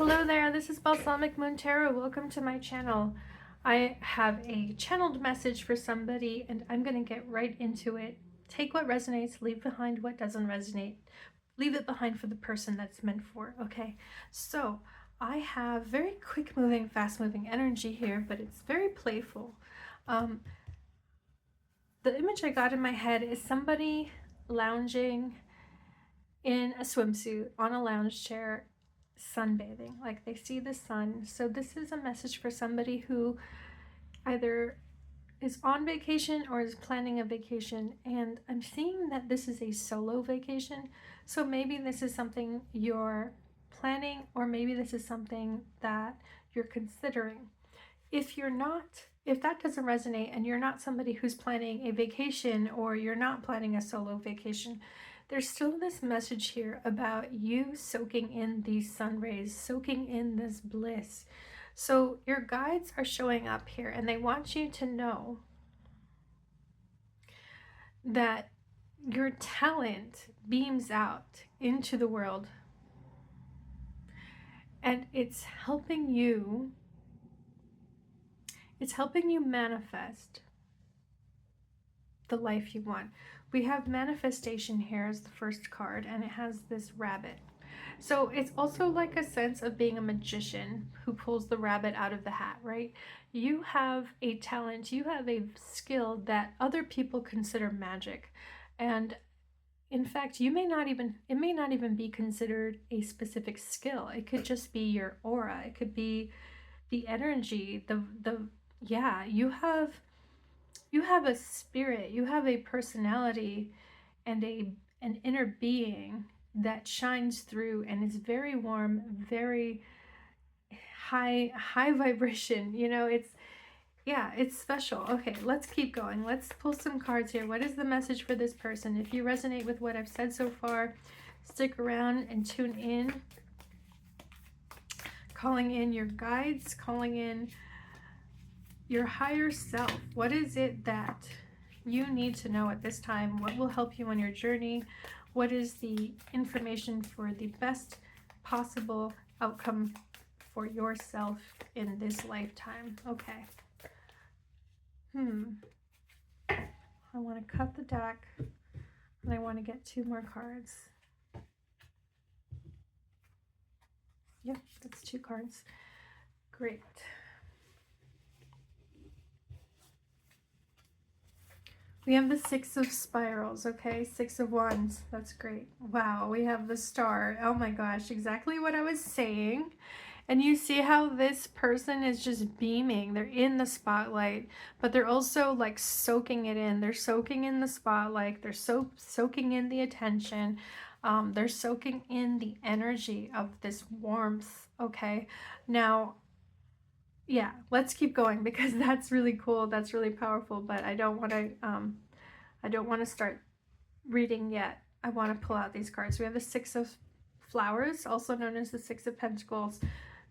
Hello there, this is Balsamic Moon Tarot. Welcome to my channel. I have a channeled message for somebody and I'm going to get right into it. Take what resonates, leave behind what doesn't resonate. Leave it behind for the person that's meant for, okay? So I have very quick moving, fast moving energy here, but it's very playful. The image I got in my head is somebody lounging in a swimsuit on a lounge chair, sunbathing, like they see the sun. So this is a message for somebody who either is on vacation or is planning a vacation, and I'm seeing that this is a solo vacation. So maybe this is something you're planning, or maybe this is something that you're considering. If that doesn't resonate and you're not somebody who's planning a vacation, or you're not planning a solo vacation, there's still this message here about you soaking in these sun rays, soaking in this bliss. So your guides are showing up here and they want you to know that your talent beams out into the world and it's helping you manifest the life you want. We have manifestation here as the first card, and it has this rabbit. So it's also like a sense of being a magician who pulls the rabbit out of the hat, right? You have a talent, you have a skill that other people consider magic. And in fact, it may not even be considered a specific skill. It could just be your aura. It could be the energy, you have a spirit, you have a personality and an inner being that shines through and is very warm, very high vibration. It's special. Okay, let's keep going. Let's pull some cards here. What is the message for this person? If you resonate with what I've said so far, stick around and tune in. Calling in your guides, calling in your higher self. What is it that you need to know at this time? What will help you on your journey? What is the information for the best possible outcome for yourself in this lifetime? Okay. I want to cut the deck and I want to get 2 more cards. Yep, that's 2 cards. Great. We have the 6 of spirals, okay? 6 of wands, that's great. Wow, we have the star. Oh my gosh, exactly what I was saying. And you see how this person is just beaming. They're in the spotlight, but they're also like soaking it in. They're soaking in the spotlight. They're soaking in the attention. They're soaking in the energy of this warmth, okay? Now, yeah, let's keep going because that's really cool. That's really powerful, but I don't want to start reading yet. I want to pull out these cards. We have the 6 of flowers, also known as the 6 of pentacles.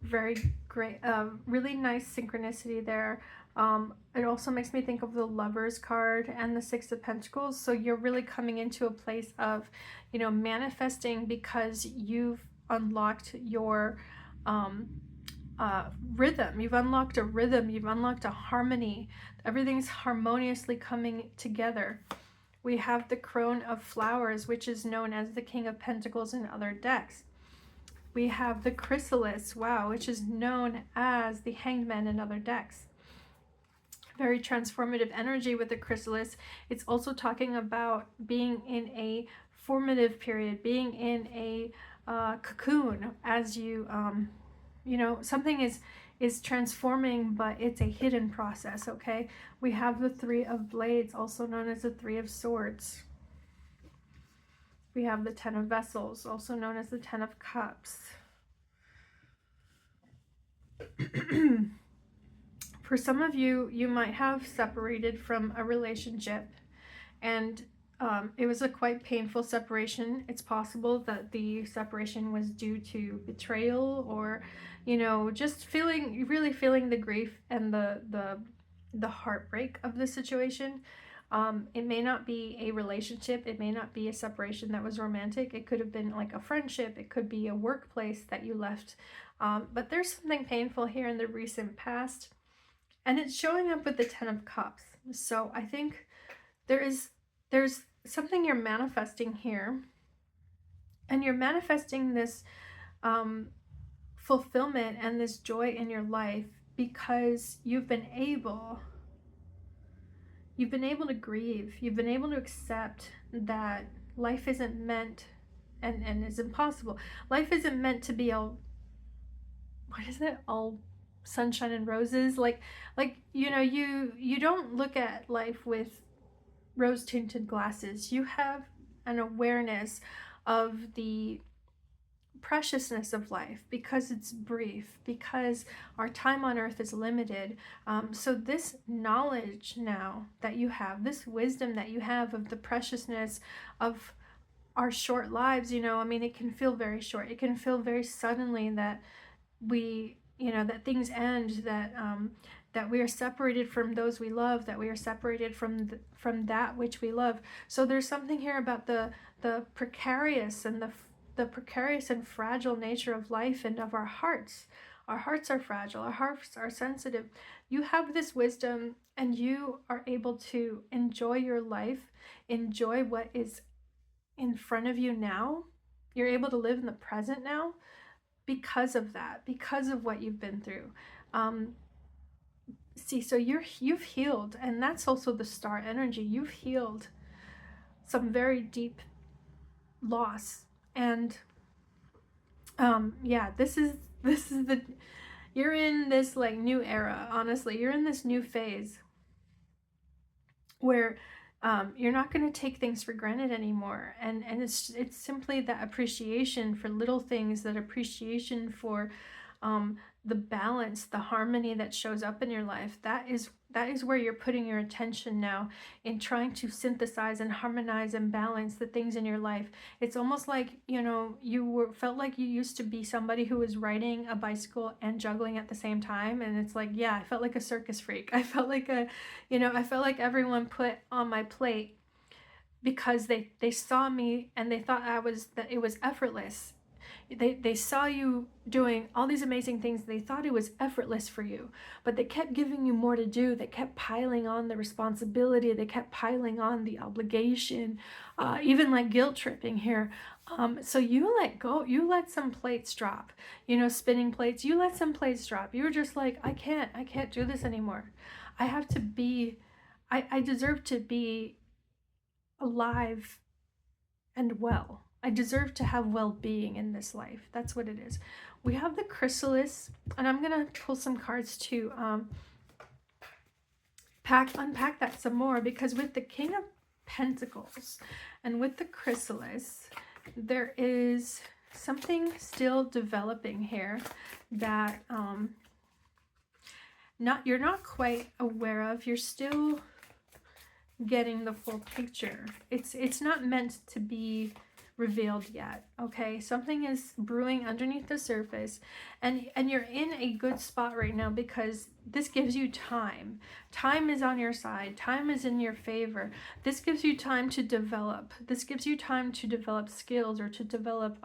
Very great, really nice synchronicity there. It also makes me think of the Lovers card and the 6 of pentacles. So you're really coming into a place of, manifesting because you've unlocked your rhythm. You've unlocked a rhythm. You've unlocked a harmony. Everything's harmoniously coming together. We have the Crone of Flowers, which is known as the King of Pentacles in other decks. We have the Chrysalis, wow, which is known as the Hanged Man in other decks. Very transformative energy with the Chrysalis. It's also talking about being in a formative period, being in a cocoon as you something is transforming, but it's a hidden process, okay? We have the 3 of Blades, also known as the 3 of Swords. We have the 10 of Vessels, also known as the 10 of Cups. For some of you, you might have separated from a relationship, and it was a quite painful separation. It's possible that the separation was due to betrayal, or just really feeling the grief and the heartbreak of the situation. It may not be a relationship. It may not be a separation that was romantic. It could have been like a friendship. It could be a workplace that you left. But there's something painful here in the recent past. And it's showing up with the Ten of Cups. So I think there's something you're manifesting here. And you're manifesting this fulfillment and this joy in your life because you've been able to grieve. You've been able to accept that life isn't meant and is impossible. Life isn't meant to be all, what is it, all sunshine and roses. Like you know, you don't look at life with rose tinted glasses. You have an awareness of the preciousness of life because it's brief, because our time on earth is limited. So this knowledge now that you have, this wisdom that you have of the preciousness of our short lives, you know, I mean, it can feel very short. It can feel very suddenly that we, you know, that things end, that we are separated from those we love, that we are separated from that which we love. So there's something here about the precarious and the precarious and fragile nature of life and of our hearts. Our hearts are fragile. Our hearts are sensitive. You have this wisdom and you are able to enjoy your life, enjoy what is in front of you now. You're able to live in the present now because of that, because of what you've been through. See, so you've healed, and that's also the star energy. You've healed some very deep loss. And yeah, this is the, you're in this like new era. Honestly, you're in this new phase where you're not going to take things for granted anymore, and it's simply that appreciation for little things, that appreciation for the balance, the harmony that shows up in your life. That is where you're putting your attention now, in trying to synthesize and harmonize and balance the things in your life. It's almost like, you know, felt like you used to be somebody who was riding a bicycle and juggling at the same time. And it's like, yeah, I felt like a circus freak. I felt like I felt like everyone put on my plate because they saw me and they thought that it was effortless. They saw you doing all these amazing things. They thought it was effortless for you, but they kept giving you more to do. They kept piling on the responsibility. They kept piling on the obligation, even like guilt tripping here. So you let go. You let some plates drop, you know, spinning plates. You let some plates drop. You were just like, I can't do this anymore. I have to be, I deserve to be alive and well. I deserve to have well-being in this life. That's what it is. We have the chrysalis, and I'm gonna pull some cards to unpack that some more, because with the King of Pentacles and with the chrysalis, there is something still developing here that you're not quite aware of. You're still getting the full picture. It's not meant to be revealed yet. Okay, something is brewing underneath the surface, and you're in a good spot right now because this gives you time. Time is on your side. Time is in your favor. This gives you time to develop. This gives you time to develop skills or to develop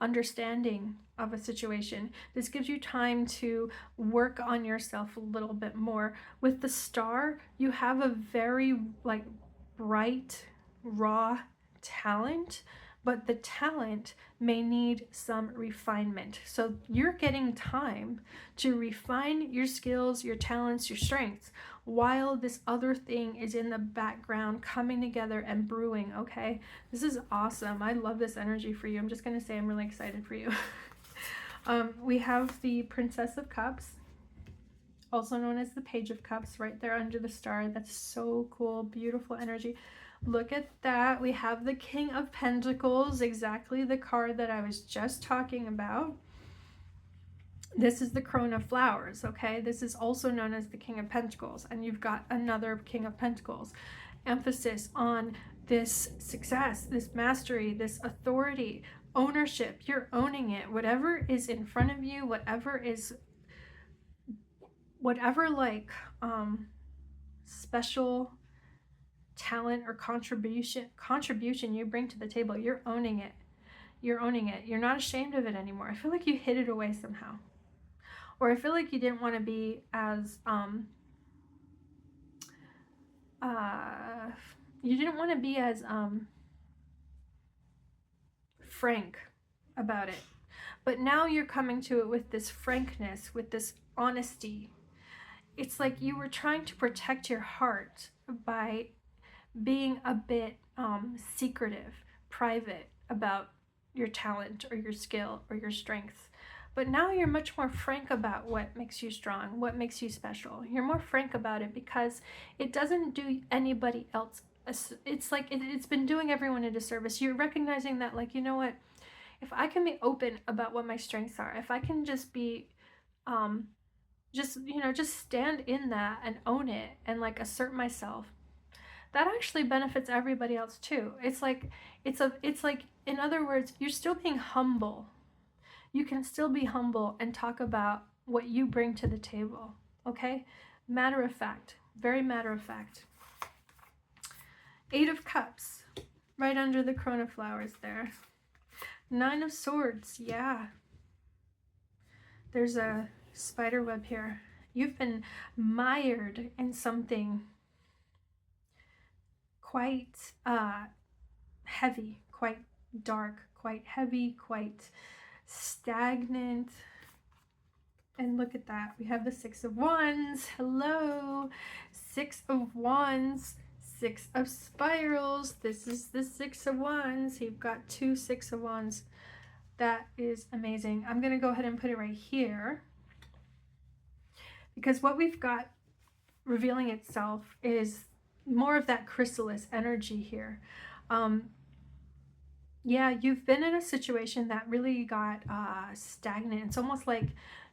understanding of a situation. This gives you time to work on yourself a little bit more. With the star, you have a very like bright, raw talent, but the talent may need some refinement. So you're getting time to refine your skills, your talents, your strengths, while this other thing is in the background coming together and brewing. Okay, this is awesome. I love this energy for you. I'm just gonna say I'm really excited for you. We have the Princess of Cups, also known as the Page of Cups, right there under the star. That's so cool. Beautiful energy. Look at that. We have the King of Pentacles, exactly the card that I was just talking about. This is the Crown of Flowers, okay? This is also known as the King of Pentacles. And you've got another King of Pentacles. Emphasis on this success, this mastery, this authority, ownership. You're owning it. Whatever is in front of you, whatever like special talent or contribution you bring to the table, you're owning it. You're owning it. You're not ashamed of it anymore. I feel like you hid it away somehow. Or I feel like you didn't want to be as frank about it. But now you're coming to it with this frankness, with this honesty. It's like you were trying to protect your heart by being a bit secretive, private about your talent or your skill or your strengths. But now you're much more frank about what makes you strong, what makes you special. You're more frank about it because it doesn't do anybody else. It's like it's been doing everyone a disservice. You're recognizing that, like, you know what? If I can be open about what my strengths are, if I can just be, just stand in that and own it and like assert myself, that actually benefits everybody else too. It's like, in other words, you're still being humble. You can still be humble and talk about what you bring to the table, okay? Matter of fact, very matter of fact. 8 of Cups, right under the Corona flowers there. 9 of Swords, yeah. There's a spider web here. You've been mired in something quite heavy, quite dark, quite heavy, quite stagnant. And look at that. We have the 6 of Wands. Hello. 6 of Wands. 6 of Spirals. This is the 6 of Wands. You've got 2 6 of Wands. That is amazing. I'm going to go ahead and put it right here, because what we've got revealing itself is more of that chrysalis energy here. Yeah, you've been in a situation that really got stagnant. It's almost like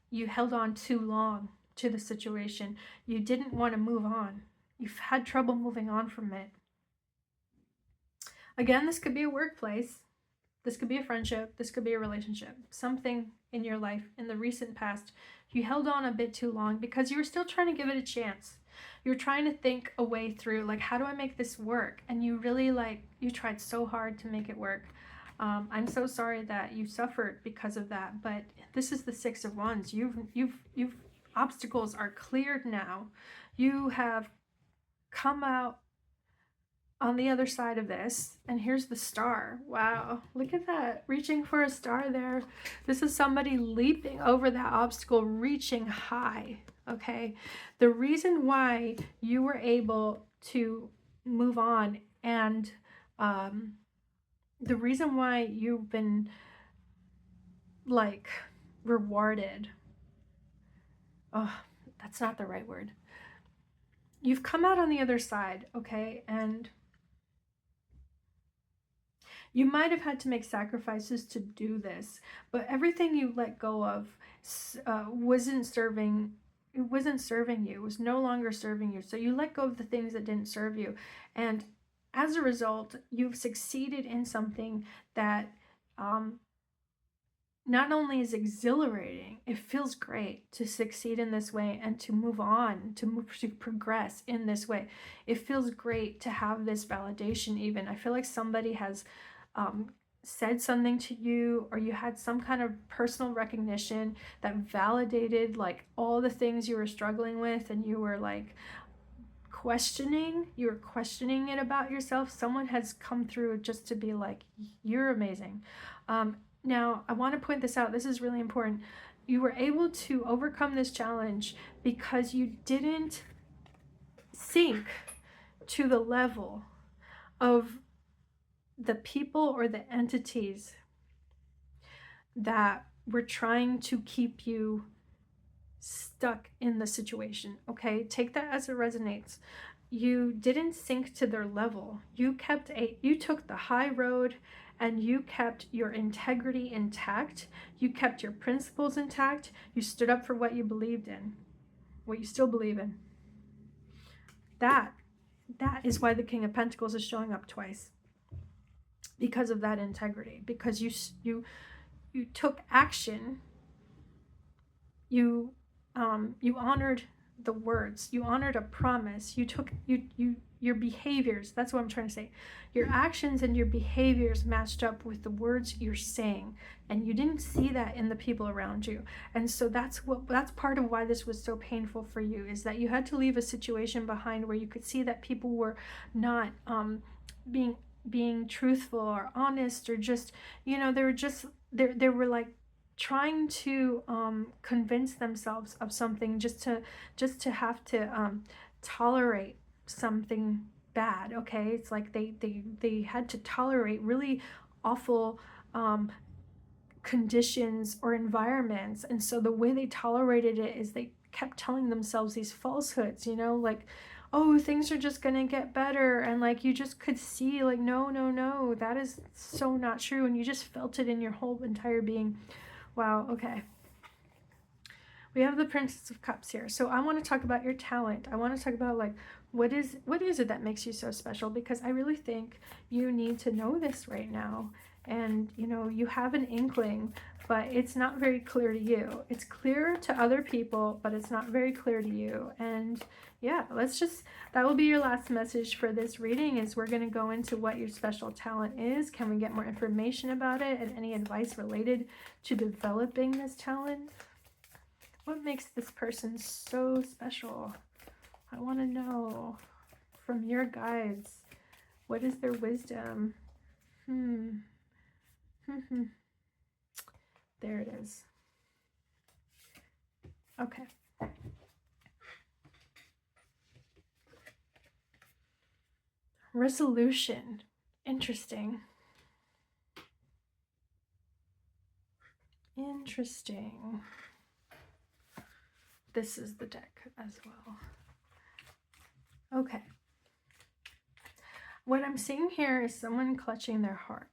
you held on too long to the situation. You didn't want to move on. You've had trouble moving on from it. Again, this could be a workplace. This could be a friendship. This could be a relationship. Something in your life in the recent past, you held on a bit too long because you were still trying to give it a chance. You're trying to think a way through, like, how do I make this work? And you really, you tried so hard to make it work. I'm so sorry that you suffered because of that, but this is the 6 of Wands. You've obstacles are cleared now. You have come out on the other side of this, and here's the star. Wow, look at that, reaching for a star there. This is somebody leaping over that obstacle, reaching high. Okay, the reason why you were able to move on, and the reason why you've been rewarded, oh, that's not the right word. You've come out on the other side, okay, and you might have had to make sacrifices to do this, but everything you let go of wasn't serving you. It was no longer serving you. So you let go of the things that didn't serve you. And as a result, you've succeeded in something that not only is exhilarating, it feels great to succeed in this way and to move on, to progress in this way. It feels great to have this validation even. I feel like somebody has said something to you, or you had some kind of personal recognition that validated all the things you were struggling with, and you were questioning it about yourself. Someone has come through just to be like, you're amazing. Now, I want to point this out. This is really important. You were able to overcome this challenge because you didn't sink to the level of the people or the entities that were trying to keep you stuck in the situation. Okay, take that as it resonates. You didn't sink to their level. You took the high road, and you kept your integrity intact. You kept your principles intact. You stood up for what you believed in, what you still believe in. That is why the King of Pentacles is showing up twice. Because of that integrity, because you took action, you honored the words. You honored a promise. You took your behaviors. That's what I'm trying to say. Your actions and your behaviors matched up with the words you're saying, and you didn't see that in the people around you. And so that's part of why this was so painful for you, is that you had to leave a situation behind where you could see that people were not being truthful or honest, or just, you know, they were like trying to convince themselves of something, just to have to tolerate something bad. Okay, it's like they had to tolerate really awful conditions or environments, and so the way they tolerated it is they kept telling themselves these falsehoods, you know, like, oh, things are just gonna get better, and like you just could see, like, no, no, no, that is so not true, and you just felt it in your whole entire being. Wow. Okay, we have the Princess of Cups here. So I want to talk about your talent. I want to talk about, like, what is it that makes you so special, because I really think you need to know this right now. And you know, you have an inkling, but it's not very clear to you. It's clear to other people, but it's not very clear to you. And yeah, that will be your last message for this reading, is we're going to go into what your special talent is. Can we get more information about it, and any advice related to developing this talent? What makes this person so special? I want to know from your guides. What is their wisdom? There it is. Okay. Resolution. Interesting. Interesting. This is the deck as well. Okay. What I'm seeing here is someone clutching their heart.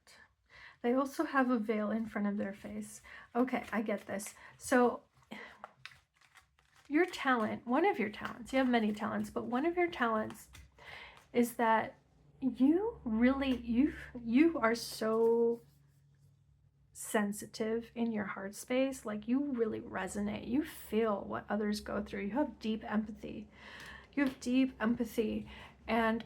They also have a veil in front of their face. Okay, I get this. So your talent, one of your talents, you have many talents, but one of your talents is that you really, you are so sensitive in your heart space. Like, you really resonate. You feel what others go through. You have deep empathy. And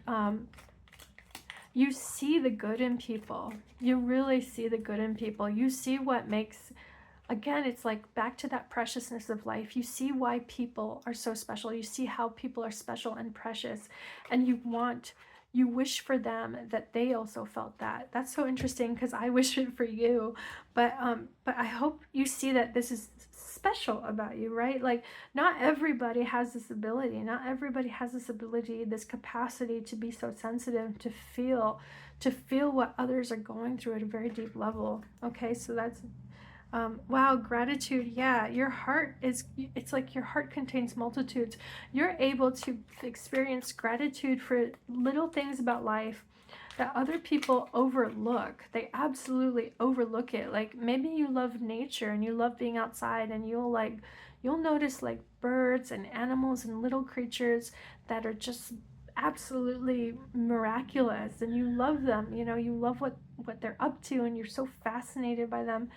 you see the good in people. You really see the good in people. You see what makes, again, it's like back to that preciousness of life. You see why people are so special. You see how people are special and precious, and you wish for them that they also felt that. That's so interesting, because I wish it for you. But I hope you see that this is special about you, right? Like, not everybody has this ability. Not everybody has this ability, this capacity to be so sensitive, to feel what others are going through at a very deep level. Okay, so that's wow, gratitude. Yeah, your heart is, it's like your heart contains multitudes. You're able to experience gratitude for little things about life that other people overlook. They absolutely overlook it. Like, maybe you love nature and you love being outside, and you'll notice like birds and animals and little creatures that are just absolutely miraculous, and you love them. You know, you love what they're up to, and you're so fascinated by them.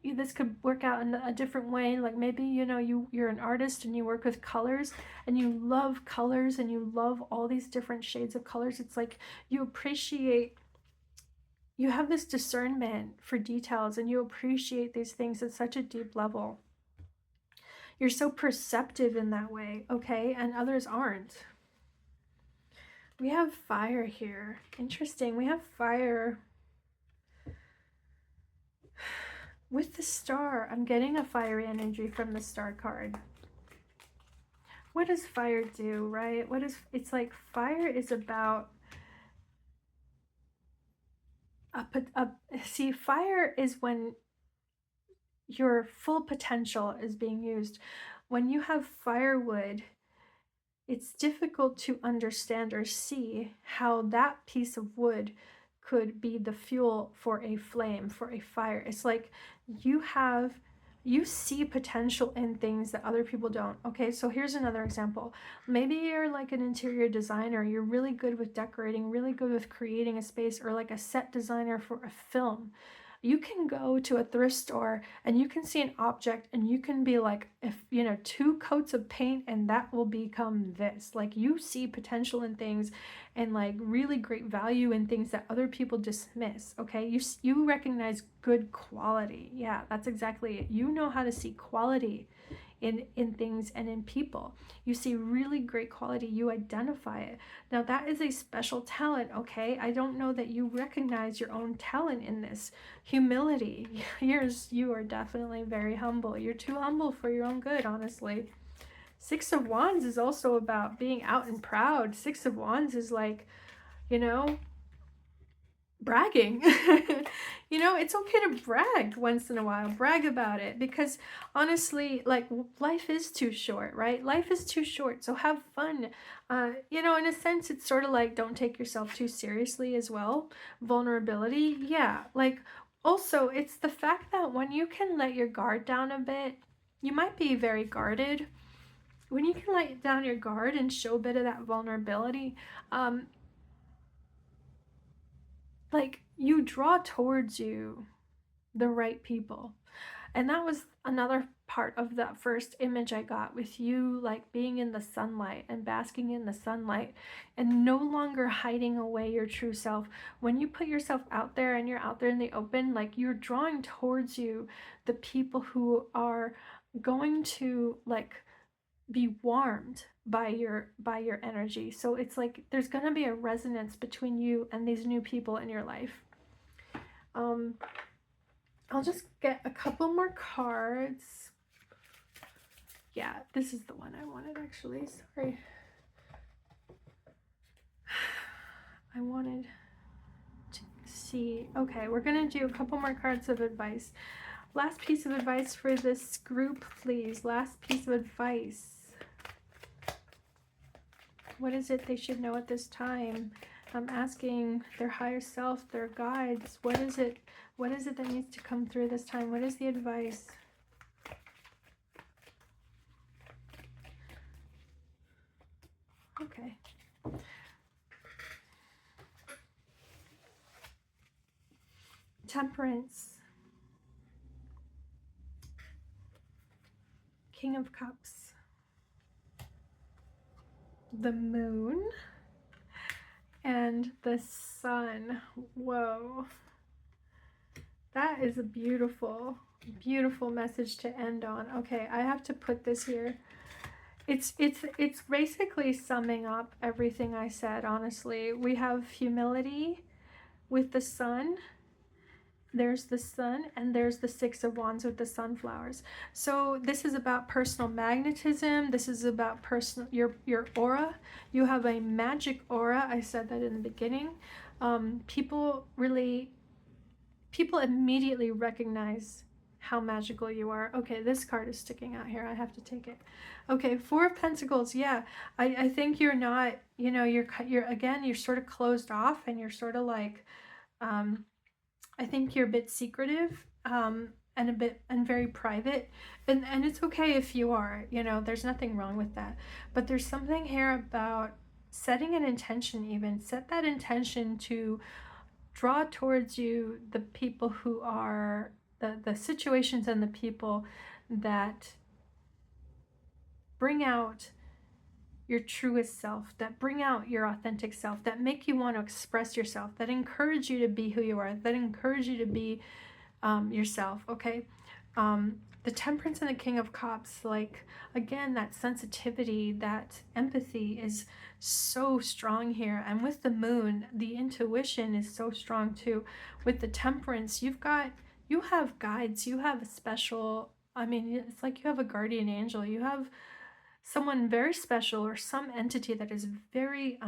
This could work out in a different way. Like, maybe, you know, you're an artist and you work with colors, and you love colors, and you love all these different shades of colors. It's like you have this discernment for details, and you appreciate these things at such a deep level. You're so perceptive in that way, okay? And others aren't. We have fire here. Interesting. We have fire with the star. I'm getting a fiery energy from the star card. What does fire do, right? It's like fire is about see, fire is when your full potential is being used. When you have firewood, it's difficult to understand or see how that piece of wood could be the fuel for a flame, for a fire. It's like you see potential in things that other people don't. Okay, so here's another example. Maybe you're like an interior designer. You're really good with decorating, really good with creating a space, or like a set designer for a film. You can go to a thrift store and you can see an object and you can be like, if you know, 2 coats of paint and that will become this. Like, you see potential in things and like really great value in things that other people dismiss. Okay, you recognize good quality. Yeah, that's exactly it. You know how to see quality in things and in people. You see really great quality, you identify it. Now that is a special talent, okay? I don't know that you recognize your own talent in this. Humility. You are definitely very humble. You're too humble for your own good, honestly. 6 of Wands is also about being out and proud. 6 of Wands is like, you know, bragging. You know, it's okay to brag once in a while. Brag about it, because honestly, like, life is too short, right? Life is too short, so have fun. You know, in a sense, it's sort of like, don't take yourself too seriously as well. Vulnerability, yeah. Like, also, it's the fact that when you can let your guard down a bit, you might be very guarded. When you can let down your guard and show a bit of that vulnerability, like, you draw towards you the right people. And that was another part of that first image I got with you, like being in the sunlight and basking in the sunlight and no longer hiding away your true self. When you put yourself out there and you're out there in the open, like, you're drawing towards you the people who are going to like be warmed by your energy. So it's like there's going to be a resonance between you and these new people in your life. I'll just get a couple more cards. Yeah, this is the one I wanted, actually. Sorry. I wanted to see. Okay, we're going to do a couple more cards of advice. Last piece of advice for this group, please. Last piece of advice. What is it they should know at this time? I'm asking their higher self, their guides. What is it? What is it that needs to come through this time? What is the advice? Okay. Temperance. King of Cups. The Moon. And the Sun. Whoa. That is a beautiful, beautiful message to end on. Okay, I have to put this here. It's basically summing up everything I said, honestly. We have humility with the Sun. There's the Sun, and there's the 6 of Wands with the sunflowers. So this is about personal magnetism. This is about personal your aura. You have a magic aura. I said that in the beginning. People immediately recognize how magical you are. Okay, this card is sticking out here. I have to take it. Okay, 4 of Pentacles. Yeah, I think you're not, you know, you're again, you're sort of closed off, and you're sort of like, I think you're a bit secretive, and very private, and it's okay if you are, you know, there's nothing wrong with that. But there's something here about setting an intention. Even set that intention to draw towards you the people who are the situations and the people that bring out your truest self, that bring out your authentic self, that make you want to express yourself, that encourage you to be who you are, that encourage you to be yourself. Okay. The Temperance and the King of Cups, like, again, that sensitivity, that empathy is so strong here. And with the Moon, the intuition is so strong too. With the Temperance, you have guides, you have a special, I mean, it's like you have a guardian angel, you have someone very special, or some entity that is very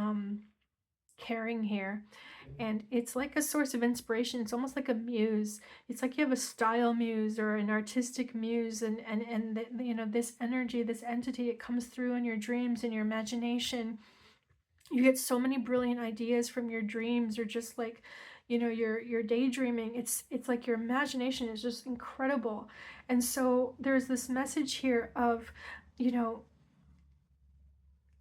caring here. And it's like a source of inspiration. It's almost like a muse. It's like you have a style muse or an artistic muse, and you know, this energy, this entity, it comes through in your dreams and your imagination. You get so many brilliant ideas from your dreams, or just like, you know, you're daydreaming. It's like your imagination is just incredible. And so there's this message here of, you know,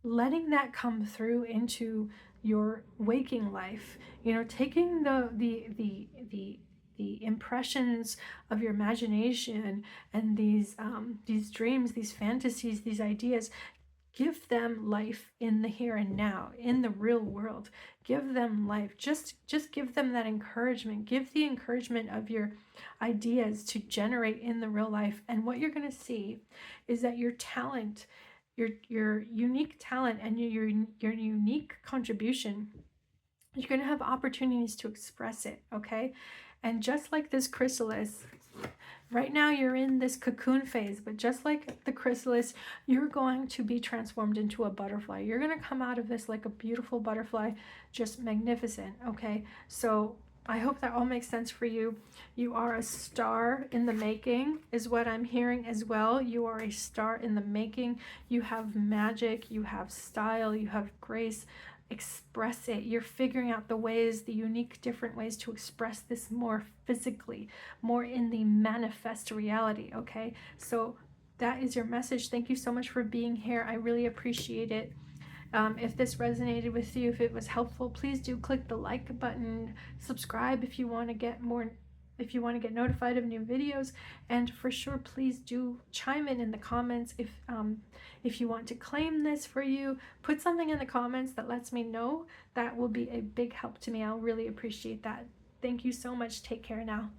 letting that come through into your waking life, you know, taking the the impressions of your imagination and these dreams, these fantasies, these ideas. Give them life in the here and now, in the real world. Give them life. Just give them that encouragement. Give the encouragement of your ideas to generate in the real life. And what you're going to see is that your talent, your unique talent and your unique contribution, you're going to have opportunities to express it, okay? And just like this chrysalis, right now you're in this cocoon phase, but just like the chrysalis, you're going to be transformed into a butterfly. You're going to come out of this like a beautiful butterfly, just magnificent, okay? So I hope that all makes sense for you. You are a star in the making, is what I'm hearing as well. You are a star in the making. You have magic, you have style, you have grace. Express it. You're figuring out the ways, the unique different ways to express this more physically, more in the manifest reality, okay? So that is your message. Thank you so much for being here. I really appreciate it. If this resonated with you, if it was helpful, please do click the like button, subscribe if you want to get more, if you want to get notified of new videos, and for sure please do chime in the comments if you want to claim this for you. Put something in the comments that lets me know. That will be a big help to me. I'll really appreciate that. Thank you so much. Take care now.